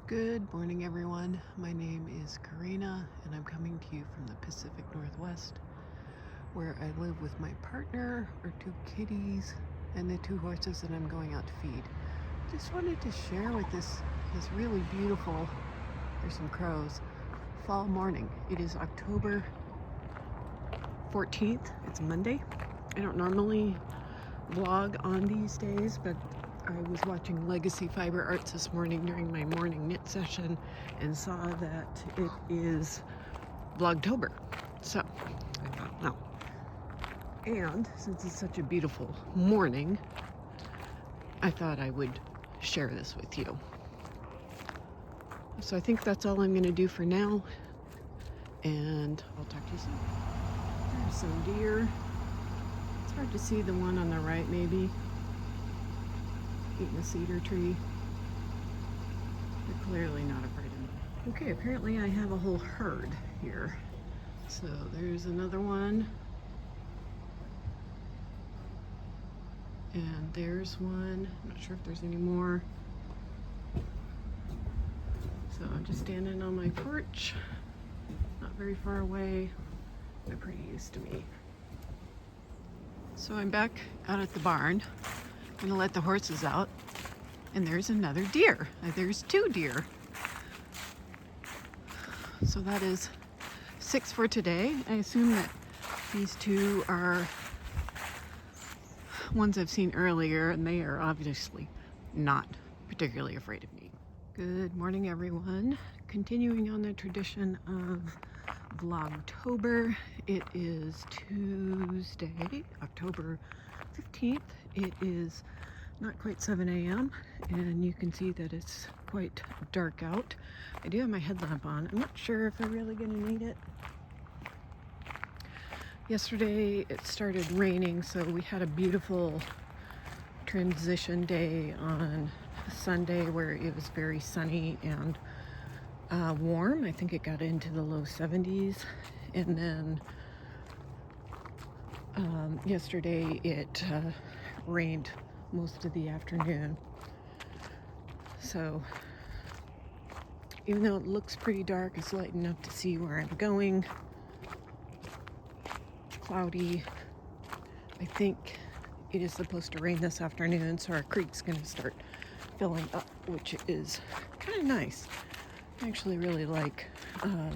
Good morning, everyone. My name is Corrinala, and I'm coming to you from the Pacific Northwest, where I live with my partner, our two kitties, and the two horses that I'm going out to feed. Just wanted to share with this really beautiful, there's some crows, fall morning. It is October 14th. It's Monday. I don't normally vlog on these days, but I was watching Legacy Fiber Arts this morning during my morning knit session and saw that it is Vlogtober. So I thought, no. And since it's such a beautiful morning, I thought I would share this with you. So I think that's all I'm going to do for now, and I'll talk to you soon. There's some deer. It's hard to see the one on the right, maybe. Eating a cedar tree. They're clearly not afraid of me. Okay, apparently I have a whole herd here. So there's another one. And there's one. I'm not sure if there's any more. So I'm just standing on my porch, not very far away. They're pretty used to me. So I'm back out at the barn. I'm gonna let the horses out, and there's another deer. There's two deer. So that is 6 for today. I assume that these two are ones I've seen earlier, and they are obviously not particularly afraid of me. Good morning, everyone. Continuing on the tradition of Vlogtober, it is Tuesday, October 15th. It is not quite 7 a.m. and you can see that it's quite dark out. I do have my headlamp on. I'm not sure if I'm really going to need it. Yesterday it started raining, so we had a beautiful transition day on Sunday where it was very sunny and warm. I think it got into the low 70s, and then yesterday it rained most of the afternoon. So even though it looks pretty dark, it's light enough to see where I'm going. Cloudy. I think it is supposed to rain this afternoon, so our creek's going to start filling up, which is kind of nice. I actually really like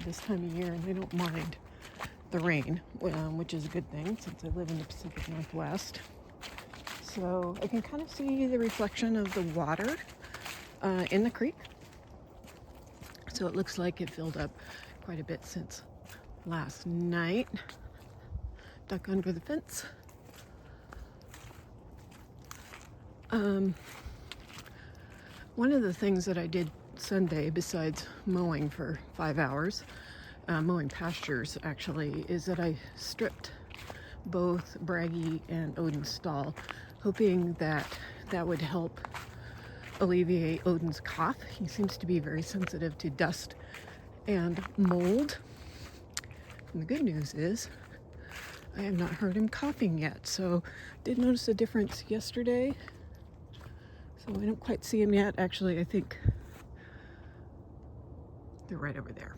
this time of year, and I don't mind the rain, which is a good thing since I live in the Pacific Northwest. So I can kind of see the reflection of the water in the creek. So it looks like it filled up quite a bit since last night. Duck under the fence. One of the things that I did Sunday, besides mowing for 5 hours, mowing pastures actually, is that I stripped both Braggy and Odin's stall, hoping that that would help alleviate Odin's cough. He seems to be very sensitive to dust and mold. And the good news is I have not heard him coughing yet, so did notice a difference yesterday. So I don't quite see him yet. Actually, I think they're right over there.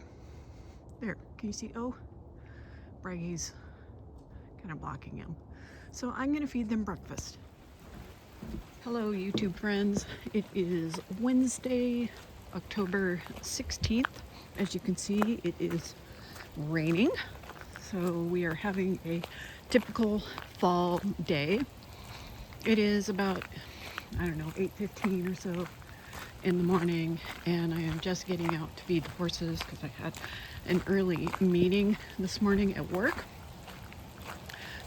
There, can you see? Oh, Braggy's kind of blocking him. So I'm gonna feed them breakfast. Hello, YouTube friends. It is Wednesday, October 16th. As you can see, it is raining. So we are having a typical fall day. It is about, I don't know, 8:15 or so in the morning, and I am just getting out to feed the horses because I had an early meeting this morning at work.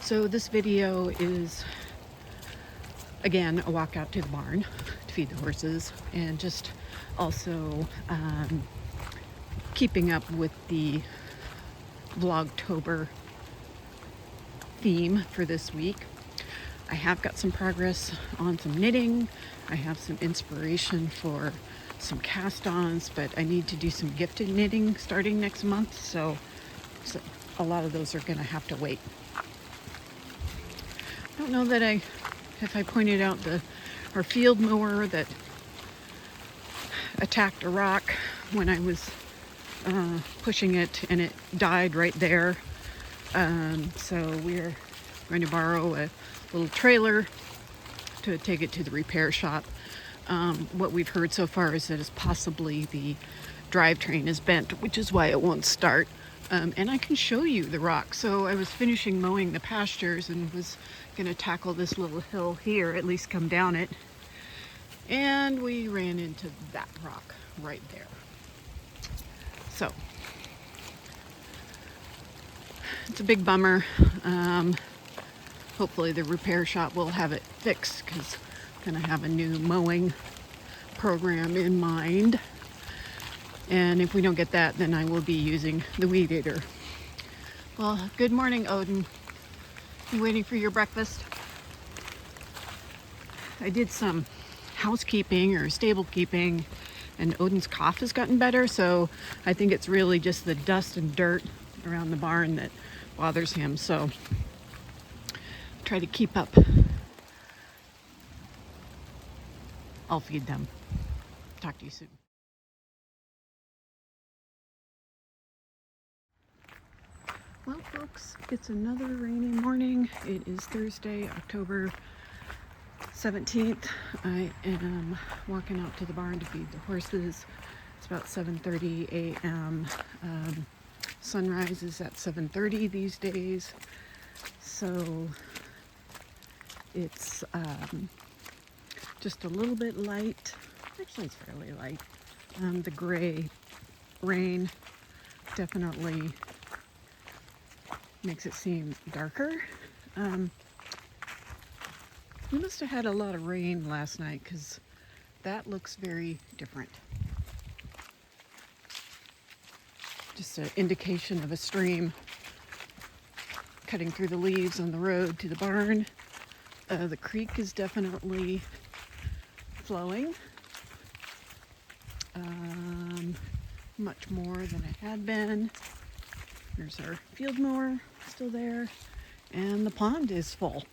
So this video is, again, a walk out to the barn to feed the horses, and just also keeping up with the Vlogtober theme for this week. I have got some progress on some knitting. I have some inspiration for some cast-ons, but I need to do some gifted knitting starting next month, so a lot of those are going to have to wait. I don't know that if I pointed out our field mower that attacked a rock when I was pushing it, and it died right there. So we're going to borrow a little trailer to take it to the repair shop. What we've heard so far is that it's possibly the drivetrain is bent, which is why it won't start. And I can show you the rock. So I was finishing mowing the pastures and was going to tackle this little hill here, at least come down it. And we ran into that rock right there. So it's a big bummer. Hopefully the repair shop will have it fixed, because I'm going to have a new mowing program in mind. And if we don't get that, then I will be using the weed eater. Well, good morning, Odin. You waiting for your breakfast? I did some housekeeping or stable keeping, and Odin's cough has gotten better, so I think it's really just the dust and dirt around the barn that bothers him. So try to keep up. I'll feed them. Talk to you soon. Well, folks, it's another rainy morning. It is Thursday, October 17th. I am walking out to the barn to feed the horses. It's about 7:30 a.m. Sunrise is at 7:30 these days. So it's just a little bit light. Actually, it's fairly light. The gray rain definitely makes it seem darker. We must have had a lot of rain last night, because that looks very different. Just an indication of a stream cutting through the leaves on the road to the barn. The creek is definitely flowing. Much more than it had been. There's our field mower still there, and the pond is full.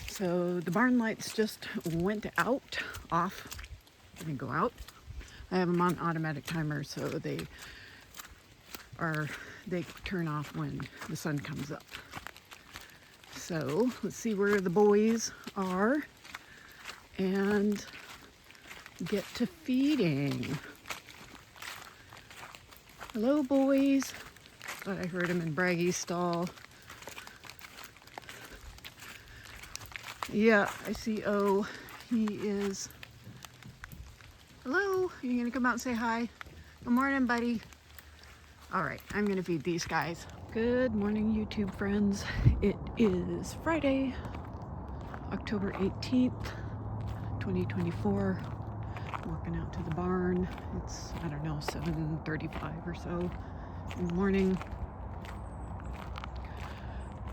So the barn lights just went off, didn't go out. I have them on automatic timer, so they turn off when the sun comes up. So let's see where the boys are and get to feeding. Hello, boys. Thought I heard him in Braggy's stall. Yeah, I see O. He is. Hello, are you gonna come out and say hi? Good morning, buddy. All right, I'm gonna feed these guys. Good morning, YouTube friends. It is Friday, October 18th, 2024. Walking out to the barn. It's, I don't know, 7:35 or so in the morning.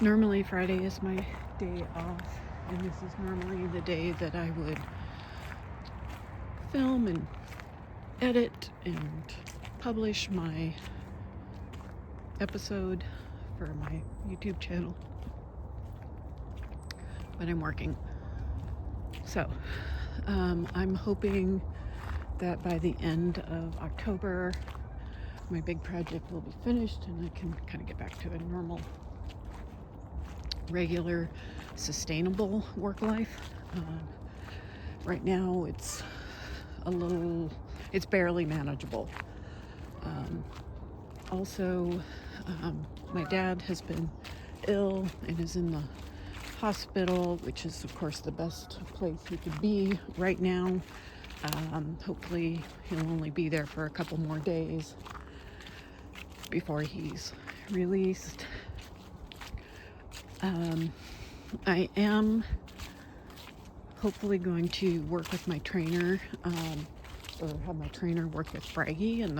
Normally Friday is my day off, and this is normally the day that I would film and edit and publish my episode for my YouTube channel. But I'm working. So, I'm hoping that by the end of October, my big project will be finished and I can kind of get back to a normal, regular, sustainable work life. Right now it's it's barely manageable. Also, my dad has been ill and is in the hospital, which is of course the best place he could be right now. Hopefully he'll only be there for a couple more days before he's released. I am hopefully going to work with my trainer, or have my trainer work with Braggy in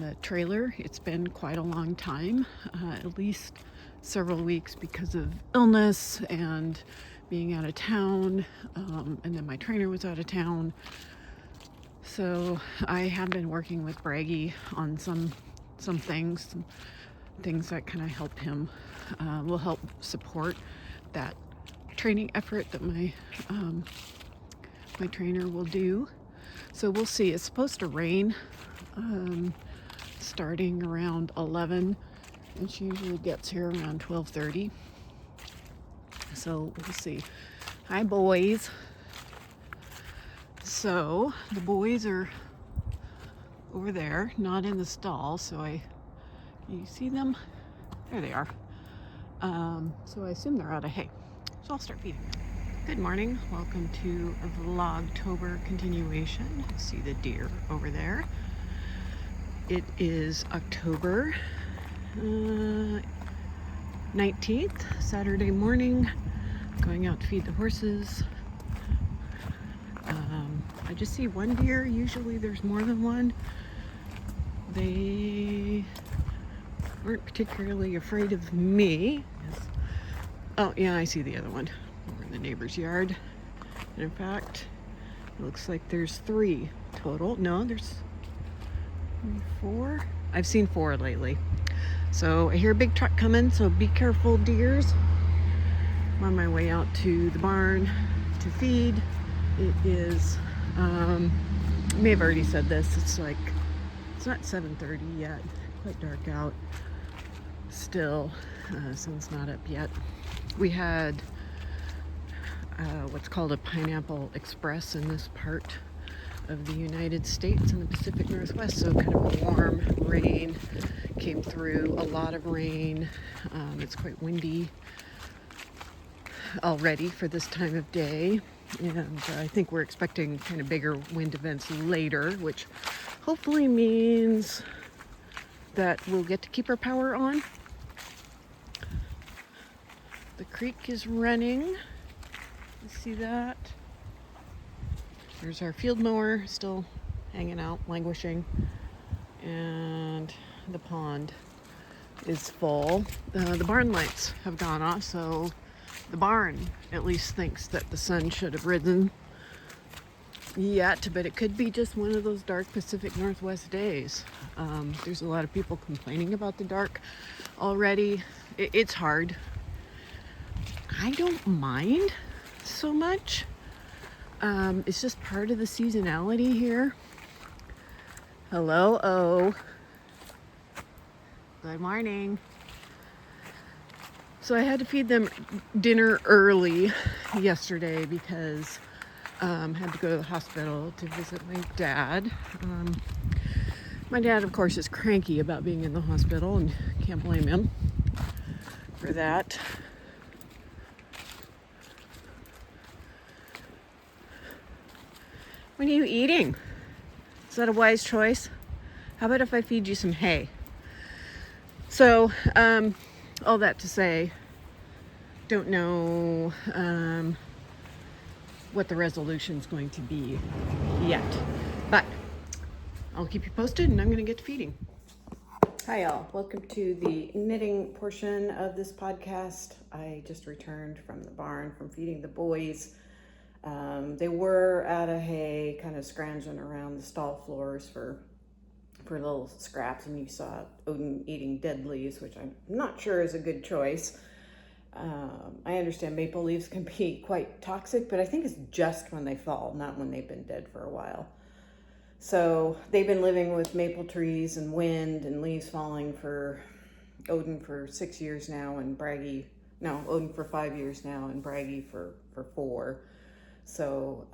the trailer. It's been quite a long time, at least several weeks, because of illness and being out of town, and then my trainer was out of town. So I have been working with Braggy on some things that kind of help him, will help support that training effort that my my trainer will do. So we'll see. It's supposed to rain starting around 11, and she usually gets here around 12:30. So we'll see. Hi, boys. So the boys are over there, not in the stall. So you see them? There they are. So I assume they're out of hay. So I'll start feeding them. Good morning. Welcome to a Vlogtober continuation. You see the deer over there. It is October 19th, Saturday morning. Going out to feed the horses. I just see one deer. Usually there's more than one. They weren't particularly afraid of me. Oh yeah, I see the other one over in the neighbor's yard. And in fact, it looks like there's 3 total. No, there's 4. I've seen 4 lately. So I hear a big truck coming, so be careful, deers. I'm on my way out to the barn to feed. It is, I may have already said this, it's not 7:30 yet, quite dark out still. Sun's not up yet. We had what's called a pineapple express in this part of the United States in the Pacific Northwest, so kind of warm rain came through, a lot of rain. It's quite windy already for this time of day, and I think we're expecting kind of bigger wind events later, which hopefully means that we'll get to keep our power on. The creek is running. You see that? There's our field mower still hanging out, languishing, and the pond is full. The barn lights have gone off, so the barn at least thinks that the sun should have risen yet, but it could be just one of those dark Pacific Northwest days. There's a lot of people complaining about the dark already. It's hard. I don't mind so much. It's just part of the seasonality here. Hello, oh. Good morning. So I had to feed them dinner early yesterday because I had to go to the hospital to visit my dad. My dad, of course, is cranky about being in the hospital, and can't blame him for that. What are you eating? Is that a wise choice? How about if I feed you some hay? So, all that to say, don't know what the resolution's going to be yet, but I'll keep you posted, and I'm going to get to feeding. Hi y'all, welcome to the knitting portion of this podcast. I just returned from the barn from feeding the boys. They were out of hay, kind of scrounging around the stall floors for little scraps, and you saw Odin eating dead leaves, which I'm not sure is a good choice. I understand maple leaves can be quite toxic, but I think it's just when they fall, not when they've been dead for a while. So they've been living with maple trees and wind and leaves falling for Odin for 6 years now, and Odin for 5 years now, and Braggy for 4. So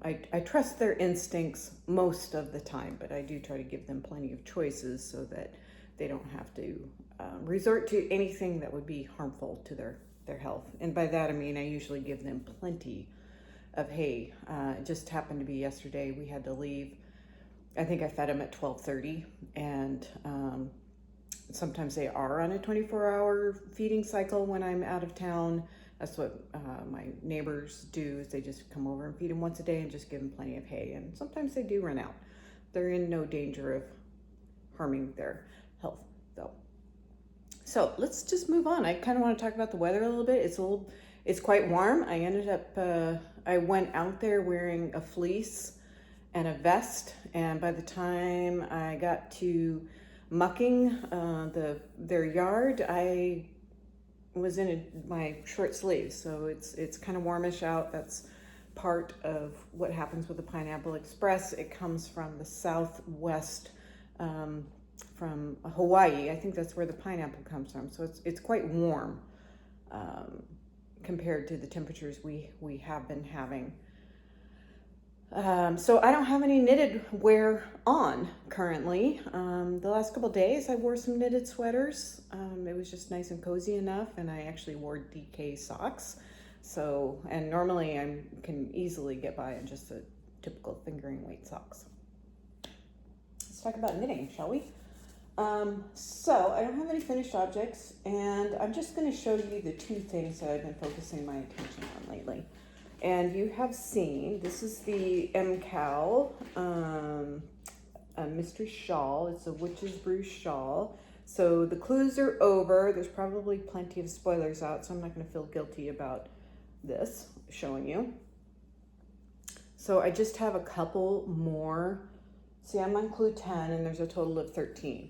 I trust their instincts most of the time, but I do try to give them plenty of choices so that they don't have to resort to anything that would be harmful to their health. And by that I mean I usually give them plenty of hay. It just happened to be yesterday we had to leave. I think I fed them at 12:30, and sometimes they are on a 24-hour feeding cycle when I'm out of town. That's what my neighbors do, is they just come over and feed them once a day and just give them plenty of hay. And sometimes they do run out. They're in no danger of harming their health, though. So let's just move on. I kind of want to talk about the weather a little bit. It's quite warm. I ended up, I went out there wearing a fleece and a vest, and by the time I got to mucking their yard, I was in my short sleeves, so it's kind of warmish out. That's part of what happens with the Pineapple Express. It comes from the southwest, from Hawaii. I think that's where the pineapple comes from. So it's quite warm compared to the temperatures we have been having. So I don't have any knitted wear on currently. The last couple days I wore some knitted sweaters. It was just nice and cozy enough, and I actually wore DK socks. So, and normally I can easily get by in just a typical fingering weight socks. Let's talk about knitting, shall we? So I don't have any finished objects, and I'm just going to show you the two things that I've been focusing my attention on lately. And you have seen, this is the MCal a mystery shawl. It's a Witch's Brew shawl. So the clues are over. There's probably plenty of spoilers out, so I'm not going to feel guilty about this showing you. So I just have a couple more. See, I'm on clue 10 and there's a total of 13.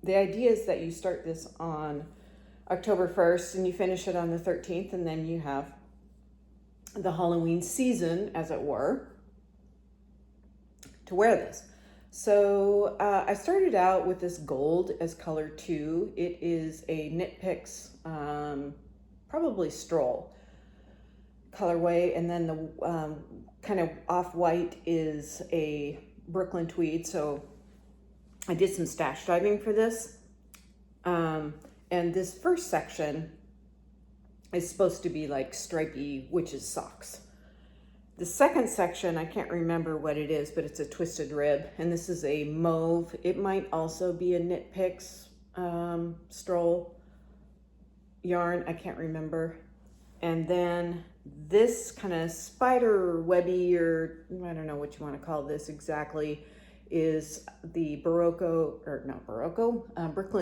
The idea is that you start this on October 1st and you finish it on the 13th, and then you have the Halloween season, as it were, to wear this. So I started out with this gold as color 2. It is a Knit Picks, probably Stroll colorway, and then the kind of off-white is a Brooklyn tweed. So I did some stash diving for this, and this first section is supposed to be like stripy witch's socks. The second section, I can't remember what it is, but it's a twisted rib, and this is a mauve. It might also be a Knit Picks Stroll yarn, I can't remember. And then this kind of spider webby, or I don't know what you want to call this exactly, is the Brooklyn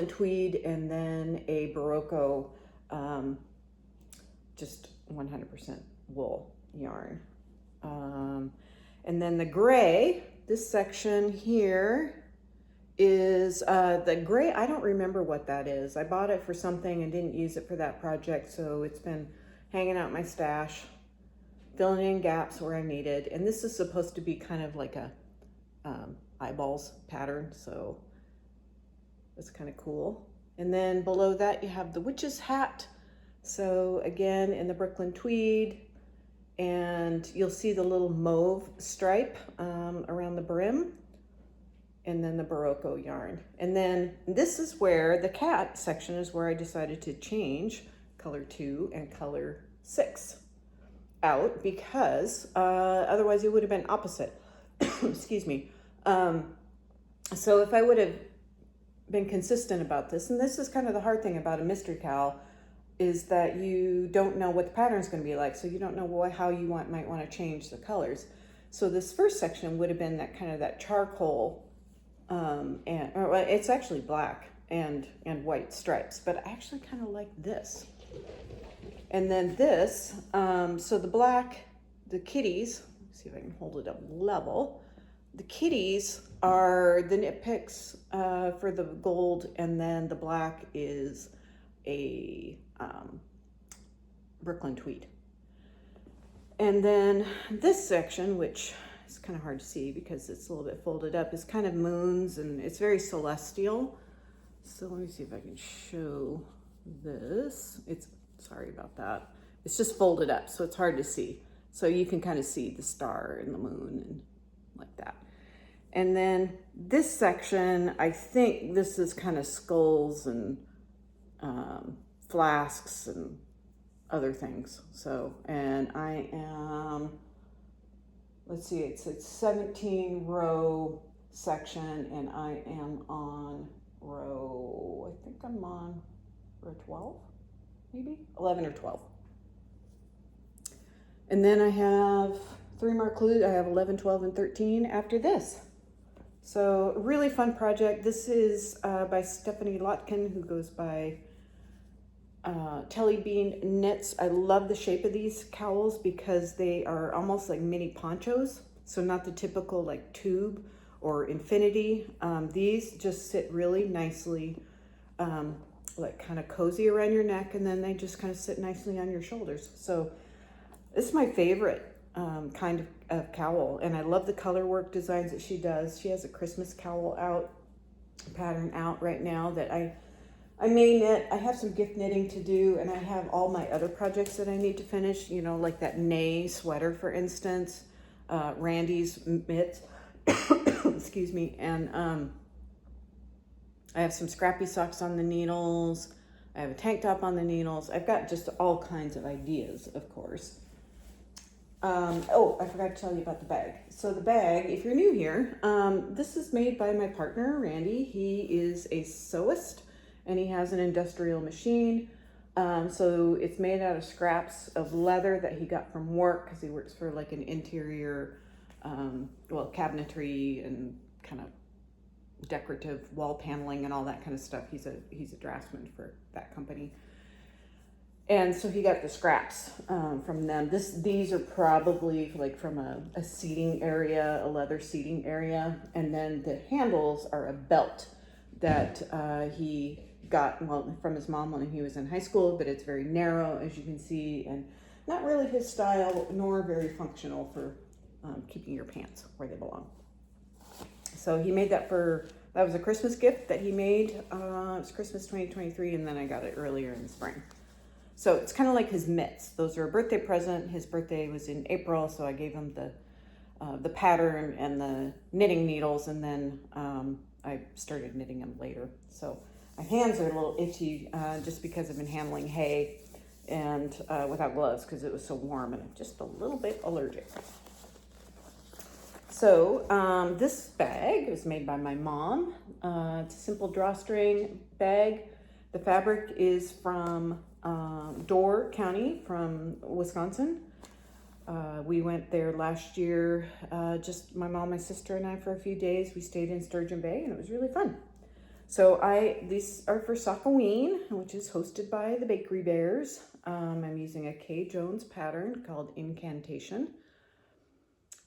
tweed, and then a Barocco just 100% wool yarn. And then the gray, this section here is the gray. I don't remember what that is. I bought it for something and didn't use it for that project, so it's been hanging out in my stash, filling in gaps where I needed. And this is supposed to be kind of like a eyeballs pattern, so that's kind of cool. And then below that you have the witch's hat. So again, in the Brooklyn tweed, and you'll see the little mauve stripe around the brim, and then the Barocco yarn. And then this is where the cat section is where I decided to change color 2 and color 6 out, because otherwise it would have been opposite. Excuse me. So if I would have been consistent about this, and this is kind of the hard thing about a mystery cowl, is that you don't know what the pattern is going to be like, so you don't know how you might want to change the colors. So this first section would have been that kind of that charcoal, it's actually black and white stripes, but I actually kind of like this. And then this, so the black, the kitties, let's see if I can hold it up level. The kitties are the Knit Picks for the gold, and then the black is a Brooklyn tweed. And then this section, which is kind of hard to see because it's a little bit folded up, is kind of moons, and it's very celestial. So let me see if I can show this. Sorry about that. It's just folded up, so it's hard to see. So you can kind of see the star and the moon and like that. And then this section, I think this is kind of skulls and flasks and other things. So, and I am, let's see, it's a 17 row section, and I am on row, I think I'm on row 12, maybe 11 or 12. And then I have 3 more clues. I have 11, 12, and 13 after this. So really fun project. This is by Stephanie Lotkin, who goes by Telly Bean Knits. I love the shape of these cowls because they are almost like mini ponchos. So not the typical like tube or infinity. These just sit really nicely, like kind of cozy around your neck, and then they just kind of sit nicely on your shoulders. So this is my favorite kind of cowl, and I love the color work designs that she does. She has a Christmas cowl pattern out right now that I may knit. I have some gift knitting to do, and I have all my other projects that I need to finish, you know, like that Nay sweater, for instance, Randy's mitts, excuse me, and I have some scrappy socks on the needles. I have a tank top on the needles. I've got just all kinds of ideas, of course. Oh, I forgot to tell you about the bag. So the bag, if you're new here, this is made by my partner, Randy. He is a sewist, and he has an industrial machine. So it's made out of scraps of leather that he got from work, because he works for like an interior, well, cabinetry and kind of decorative wall paneling and all that kind of stuff. He's a draftsman for that company. And so he got the scraps from them. These are probably like from a seating area, a leather seating area. And then the handles are a belt that he got, well, from his mom when he was in high school, but it's very narrow, as you can see, and not really his style, nor very functional for keeping your pants where they belong. So he made that that was a Christmas gift that he made. It was Christmas 2023, and then I got it earlier in the spring. So it's kind of like his mitts. Those are a birthday present. His birthday was in April, so I gave him the pattern and the knitting needles, and then I started knitting them later. So my hands are a little itchy just because I've been handling hay and without gloves because it was so warm, and I'm just a little bit allergic. So this bag was made by my mom. It's a simple drawstring bag. The fabric is from Door County from Wisconsin. We went there last year, just my mom, my sister, and I for a few days. We stayed in Sturgeon Bay, and it was really fun. So these are for Sockaween, which is hosted by the Bakery Bears. I'm using a Kay Jones pattern called Incantation.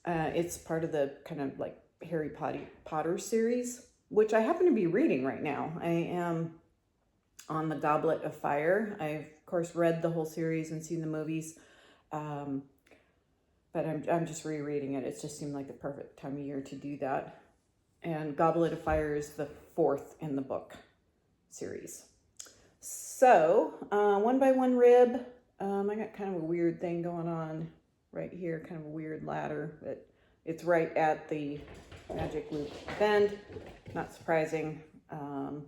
It's part of the kind of like Harry Potter series, which I happen to be reading right now. I am on the Goblet of Fire. I've, of course, read the whole series and seen the movies, but I'm just rereading it. It just seemed like the perfect time of year to do that. And Goblet of Fire is the 4th in the book series. So, 1x1 rib. I got kind of a weird thing going on right here, kind of a weird ladder, but it's right at the magic loop bend. Not surprising. I'm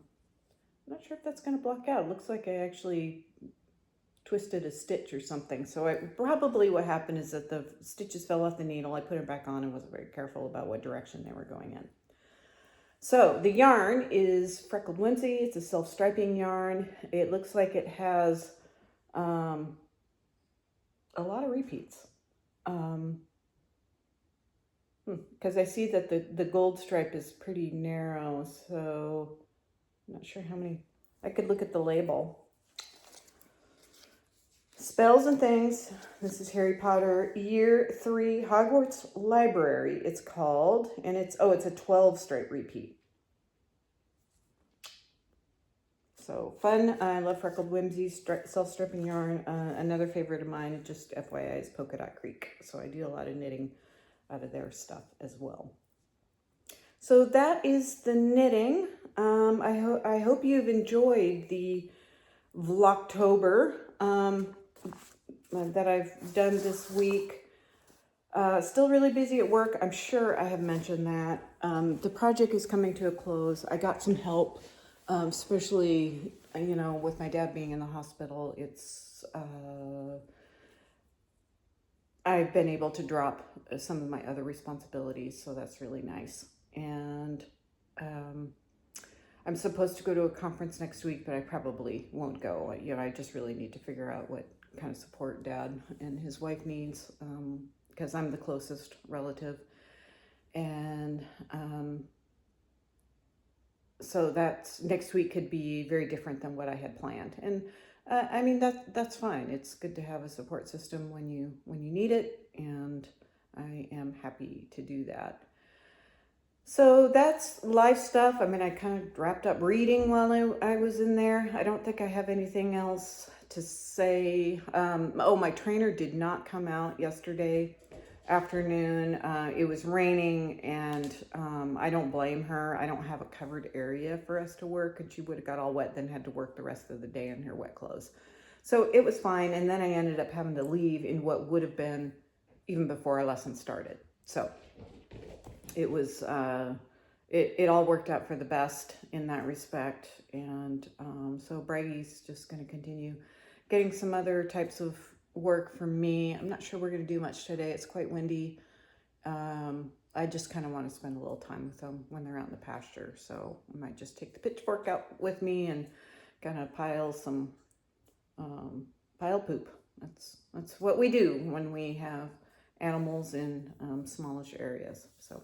not sure if that's going to block out. It looks like I actually twisted a stitch or something. So probably what happened is that the stitches fell off the needle. I put it back on and wasn't very careful about what direction they were going in. So the yarn is Freckled Whimsy. It's a self-striping yarn. It looks like it has a lot of repeats. Because I see that the gold stripe is pretty narrow, so I'm not sure how many. I could look at the label. Spells and Things. This is Harry Potter Year 3 Hogwarts Library, it's called. And it's a 12 stripe repeat. So fun. I love Freckled Whimsy self-stripping yarn. Another favorite of mine, just FYI, is Polka Dot Creek. So I do a lot of knitting out of their stuff as well. So that is the knitting. I hope you've enjoyed the Vlogtober that I've done this week. Still really busy at work. I'm sure I have mentioned that. The project is coming to a close. I got some help, especially, you know, with my dad being in the hospital. I've been able to drop some of my other responsibilities, so that's really nice. And I'm supposed to go to a conference next week, but I probably won't go. You know, I just really need to figure out what kind of support Dad and his wife needs, because I'm the closest relative. And so that's next week could be very different than what I had planned. And I mean, that's fine. It's good to have a support system when you need it, and I am happy to do that. So that's live stuff. I mean, I kind of wrapped up reading while I was in there. I don't think I have anything else to say. Oh, my trainer did not come out yesterday afternoon. It was raining, and I don't blame her. I don't have a covered area for us to work, and she would have got all wet, then had to work the rest of the day in her wet clothes. So it was fine, and then I ended up having to leave in what would have been even before our lesson started. So it was, it all worked out for the best in that respect. And so Bragy's just going to continue getting some other types of work from me. I'm not sure we're going to do much today. It's quite windy. I just kind of want to spend a little time with them when they're out in the pasture. So I might just take the pitchfork out with me and kind of pile some pile poop. That's what we do when we have animals in smallish areas. So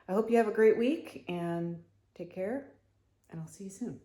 I hope you have a great week and take care, and I'll see you soon.